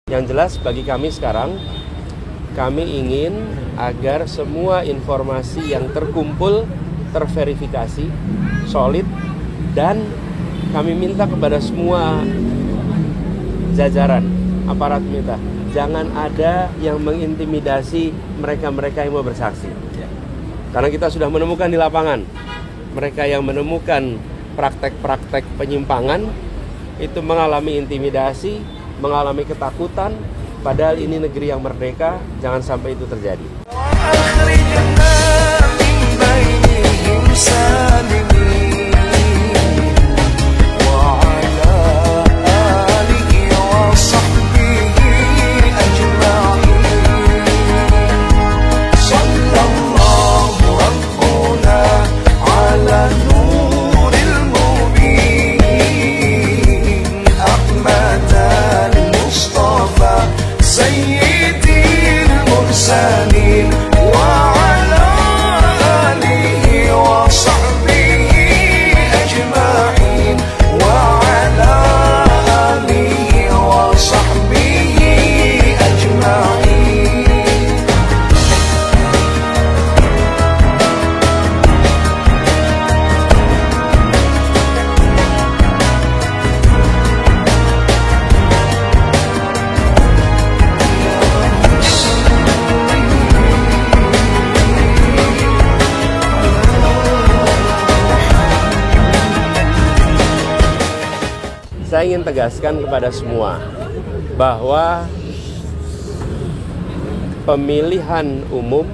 Yang jelas bagi kami sekarang, kami ingin agar semua informasi yang terkumpul terverifikasi, solid, dan kami minta kepada semua jajaran aparat pemerintah, jangan ada yang mengintimidasi mereka-mereka yang mau bersaksi. Karena kita sudah menemukan di lapangan, mereka yang menemukan praktek-praktek penyimpangan itu mengalami intimidasi, mengalami ketakutan, padahal ini negeri yang merdeka, jangan sampai itu terjadi. Saya ingin tegaskan kepada semua bahwa pemilihan umum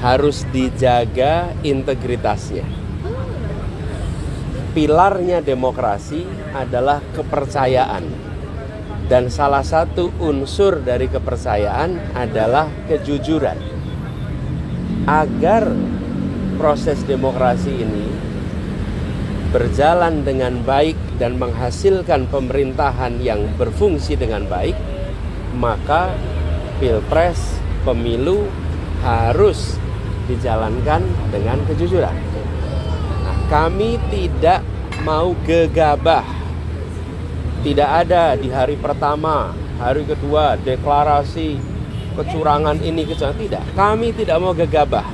harus dijaga integritasnya. Pilarnya demokrasi adalah kepercayaan. Dan salah satu unsur dari kepercayaan adalah kejujuran. Agar proses demokrasi ini berjalan dengan baik dan menghasilkan pemerintahan yang berfungsi dengan baik, maka pilpres, pemilu harus dijalankan dengan kejujuran. Nah, kami tidak mau gegabah. Tidak ada di hari pertama, hari kedua deklarasi kecurangan ini, kecurangan. Tidak, kami tidak mau gegabah.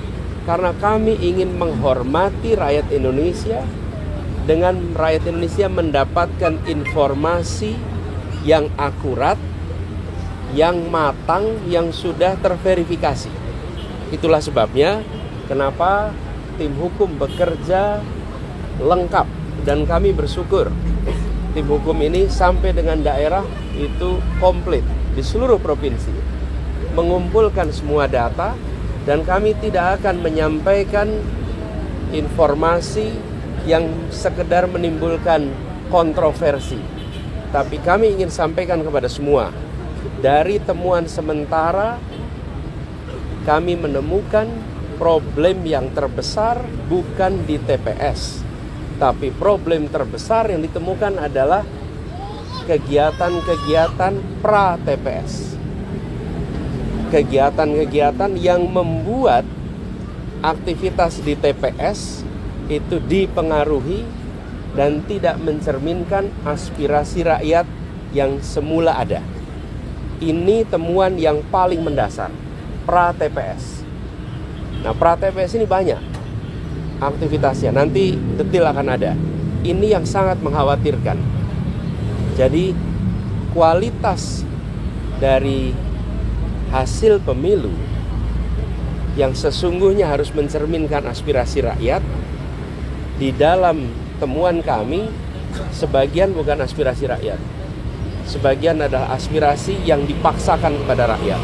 Karena kami ingin menghormati rakyat Indonesia, dengan rakyat Indonesia mendapatkan informasi yang akurat, yang matang, yang sudah terverifikasi. Itulah sebabnya kenapa tim hukum bekerja lengkap, dan kami bersyukur tim hukum ini sampai dengan daerah itu komplit di seluruh provinsi, mengumpulkan semua data, dan kami tidak akan menyampaikan informasi yang sekedar menimbulkan kontroversi. Tapi kami ingin sampaikan kepada semua, dari temuan sementara kami menemukan problem yang terbesar bukan di TPS, tapi problem terbesar yang ditemukan adalah kegiatan-kegiatan pra-TPS. Kegiatan-kegiatan yang membuat aktivitas di TPS itu dipengaruhi dan tidak mencerminkan aspirasi rakyat yang semula ada. Ini temuan yang paling mendasar, pra-TPS. Nah, pra-TPS ini banyak aktivitasnya, nanti detail akan ada. Ini yang sangat mengkhawatirkan. Jadi, kualitas dari hasil pemilu yang sesungguhnya harus mencerminkan aspirasi rakyat, di dalam temuan kami, sebagian bukan aspirasi rakyat. Sebagian adalah aspirasi yang dipaksakan kepada rakyat.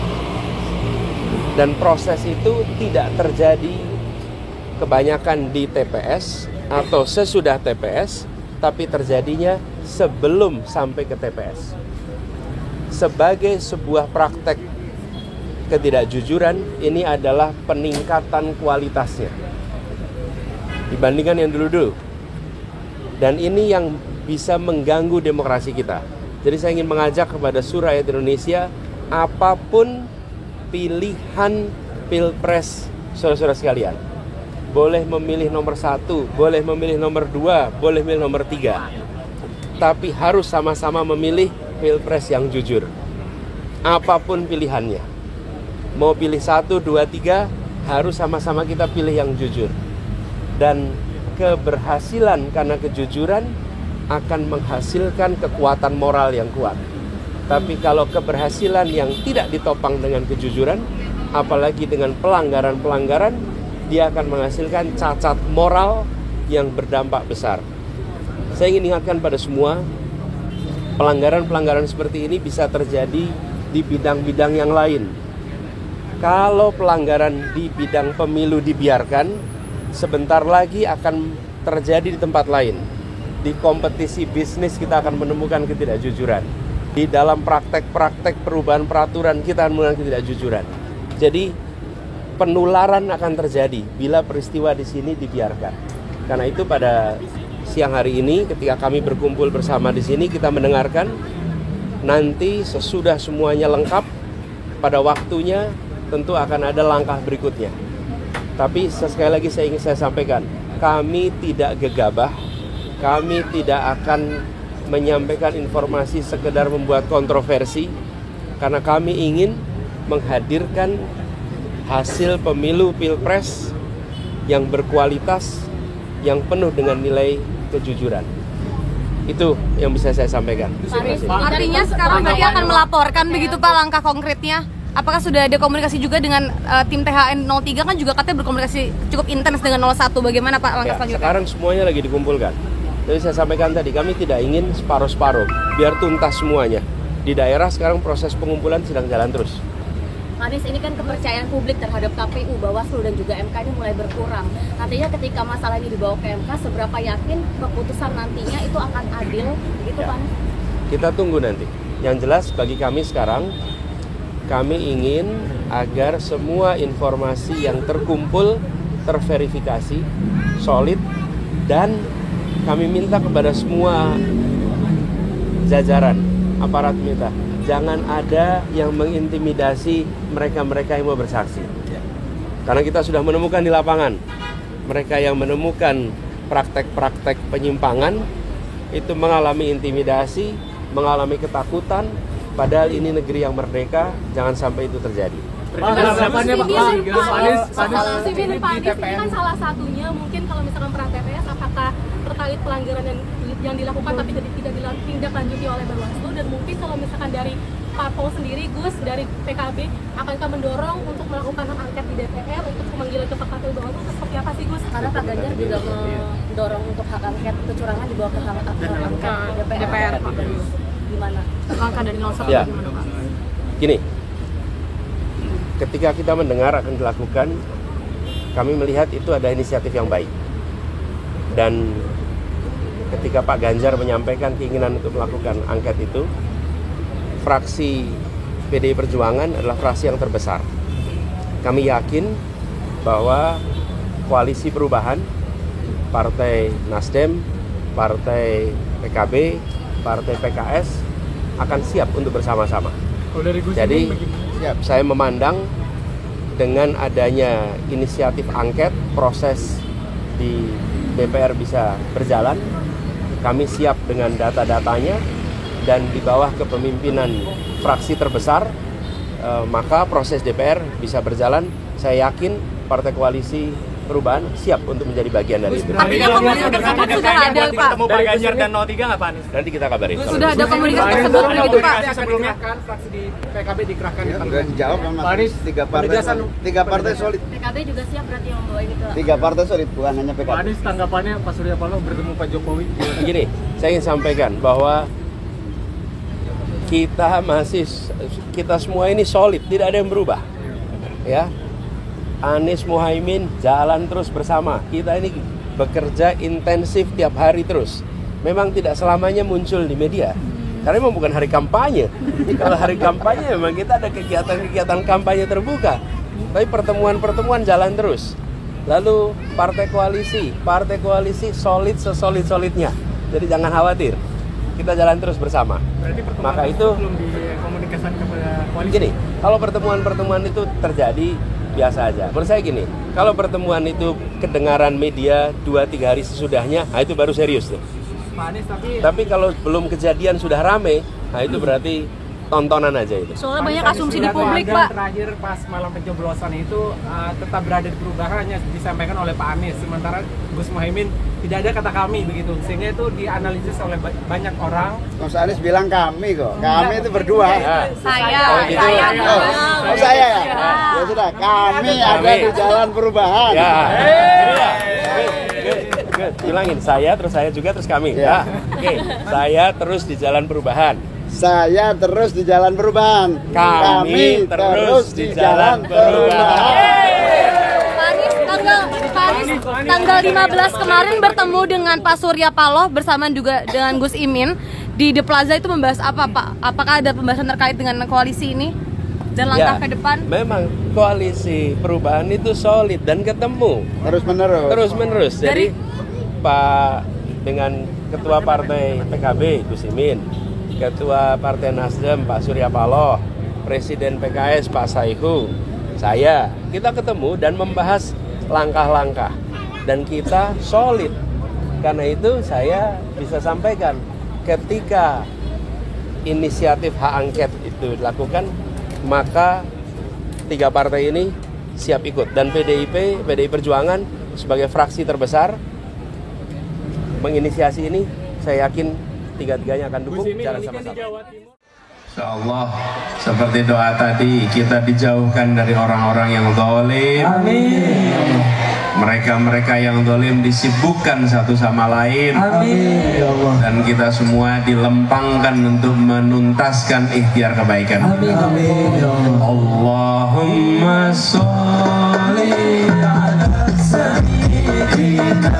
Dan proses itu tidak terjadi kebanyakan di TPS atau sesudah TPS, tapi terjadinya sebelum sampai ke TPS. Sebagai sebuah praktek ketidakjujuran, ini adalah peningkatan kualitasnya dibandingkan yang dulu-dulu. Dan ini yang bisa mengganggu demokrasi kita. Jadi saya ingin mengajak kepada seluruh rakyat Indonesia, apapun pilihan pilpres saudara-saudara sekalian, boleh memilih nomor 1, boleh memilih nomor 2, boleh memilih nomor 3, tapi harus sama-sama memilih pilpres yang jujur. apapun pilihannya. Mau pilih 1, 2, 3, harus sama-sama kita pilih yang jujur. Dan keberhasilan karena kejujuran akan menghasilkan kekuatan moral yang kuat. Tapi kalau keberhasilan yang tidak ditopang dengan kejujuran, apalagi dengan pelanggaran-pelanggaran, dia akan menghasilkan cacat moral yang berdampak besar. Saya ingin ingatkan pada semua, pelanggaran-pelanggaran seperti ini bisa terjadi di bidang-bidang yang lain. Kalau pelanggaran di bidang pemilu dibiarkan, sebentar lagi akan terjadi di tempat lain. Di kompetisi bisnis kita akan menemukan ketidakjujuran. Di dalam praktek-praktek perubahan peraturan kita akan menemukan ketidakjujuran. Jadi penularan akan terjadi bila peristiwa di sini dibiarkan. Karena itu pada siang hari ini ketika kami berkumpul bersama di sini, kita mendengarkan. Nanti sesudah semuanya lengkap, pada waktunya tentu akan ada langkah berikutnya. Tapi sekali lagi saya ingin sampaikan, kami tidak gegabah, kami tidak akan menyampaikan informasi sekedar membuat kontroversi, karena kami ingin menghadirkan hasil pemilu pilpres yang berkualitas, yang penuh dengan nilai kejujuran. Itu yang bisa saya sampaikan. Artinya sekarang tadi akan melaporkan begitu Pak langkah konkretnya? Apakah sudah ada komunikasi juga dengan tim THN 03, kan juga katanya berkomunikasi cukup intens dengan 01. Bagaimana Pak langkah selanjutnya? Sekarang semuanya lagi dikumpulkan. Jadi saya sampaikan tadi, kami tidak ingin separuh-separuh, biar tuntas semuanya. Di daerah sekarang proses pengumpulan sedang jalan terus. Anies, ini kan kepercayaan publik terhadap KPU, Bawaslu dan juga MK ini mulai berkurang. Nantinya ketika masalah ini dibawa ke MK, seberapa yakin keputusan nantinya itu akan adil? Begitu Pak Anies? Kita tunggu nanti. Yang jelas bagi kami sekarang, kami ingin agar semua informasi yang terkumpul terverifikasi, solid, dan kami minta kepada semua jajaran aparat pemerintah, jangan ada yang mengintimidasi mereka-mereka yang mau bersaksi. Karena kita sudah menemukan di lapangan, mereka yang menemukan praktek-praktek penyimpangan itu mengalami intimidasi, mengalami ketakutan, padahal ini negeri yang merdeka, jangan sampai itu terjadi. Pak Anies, ini kan salah satunya, mungkin kalau misalkan peran TPS, apakah terkait pelanggaran yang dilakukan tapi tidak ditindaklanjuti oleh Bawaslu, dan mungkin kalau misalkan dari Parpol sendiri, Gus, dari PKB, akankah mendorong untuk melakukan hak angket di DPR untuk pemanggilan ke KPU Bawaslu, seperti apa sih Gus? Karena Pak Ganjar juga mendorong untuk hak angket kecurangan dibawa ke hak angket DPR. Gimana? Langkah dari 01 ya. Gimana Pak? Gini, ketika kita mendengar akan dilakukan, kami melihat itu ada inisiatif yang baik. Dan ketika Pak Ganjar menyampaikan keinginan untuk melakukan angket itu, fraksi PDI Perjuangan adalah fraksi yang terbesar. Kami yakin bahwa koalisi perubahan, Partai Nasdem, Partai PKB, Partai PKS akan siap untuk bersama-sama. Jadi saya memandang dengan adanya inisiatif angket, proses di DPR bisa berjalan. Kami siap dengan data-datanya, dan di bawah kepemimpinan fraksi terbesar, maka proses DPR bisa berjalan. Saya yakin Partai Koalisi Perubahan siap untuk menjadi bagian dari itu. Artinya komunikasi tersebut sudah ada Pak? Ketemu Pak Ganjar dan 03 nggak Pak Anies? Nanti kita kabarin. Sudah ada komunikasi tersebut begitu Pak? Sebelumnya kan fraksi di PKB dikerahkan di Udah dijawab kan Pak Anies, tiga partai solid. PKB juga siap berarti yang membawa ini ke... Tiga partai solid, bukan hanya Pak PKB. Anies, tanggapannya Pak Surya Paloh bertemu Pak Jokowi. Gini, saya ingin sampaikan bahwa kita semua ini solid, tidak ada yang berubah. Ya, Anies Muhaimin jalan terus bersama. Kita ini bekerja intensif tiap hari terus. Memang tidak selamanya muncul di media, karena memang bukan hari kampanye. Kalau hari kampanye memang kita ada kegiatan-kegiatan kampanye terbuka. Tapi pertemuan-pertemuan jalan terus. Lalu partai koalisi solid sesolid-solidnya. Jadi jangan khawatir, kita jalan terus bersama. Maka itu belum dikomunikasikan kepada koalisi. Gini, kalau pertemuan-pertemuan itu terjadi biasa aja. Menurut saya gini, kalau pertemuan itu kedengaran media 2-3 hari sesudahnya, nah itu baru serius tuh. Pak Anies, Tapi kalau belum kejadian sudah rame, nah itu berarti tontonan aja itu. Soalnya banyak asumsi di Surat publik, edaran Pak. terakhir pas malam pencoblosan itu tetap berada di perubahan hanya disampaikan oleh Pak Anies, sementara Gus Muhaimin tidak ada kata kami begitu, sehingga itu dianalisis oleh banyak orang. Mas Anies bilang kami kok. Kami itu berdua. Ya. Saya, Oh, gitu. saya. Oh saya ya? Ya sudah, kami ada di jalan perubahan. Ya. Good. Bilangin saya terus saya juga terus kami. Ya. Oke. Saya terus di jalan perubahan. Saya terus di jalan perubahan. Kami terus di jalan perubahan. Pak Anies tanggal 15 kemarin bertemu dengan Pak Surya Paloh bersama juga dengan Gus Imin di The Plaza, itu membahas apa, Pak? Apakah ada pembahasan terkait dengan koalisi ini dan langkah ke depan? Memang koalisi perubahan itu solid dan ketemu terus menerus. Jadi Pak dengan Ketua Partai PKB Gus Imin, Ketua Partai Nasdem Pak Surya Paloh, Presiden PKS Pak Saihu, kita ketemu dan membahas langkah-langkah dan kita solid. Karena itu saya bisa sampaikan ketika inisiatif hak angket itu dilakukan, maka 3 partai ini siap ikut dan PDI Perjuangan sebagai fraksi terbesar menginisiasi ini, saya yakin 3-tiganya akan dukung secara sama-sama. Insyaallah seperti doa tadi, kita dijauhkan dari orang-orang yang zalim. Amin. Mereka-mereka yang zalim disibukkan satu sama lain. Amin. Dan kita semua dilempangkan untuk menuntaskan ikhtiar kebaikan. Amin. Allahumma sholli ala sayyidina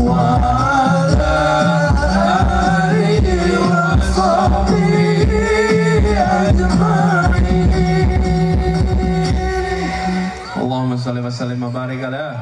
wa ala alihi wa sahbihi Allahumma salli wa sallim wa barik ala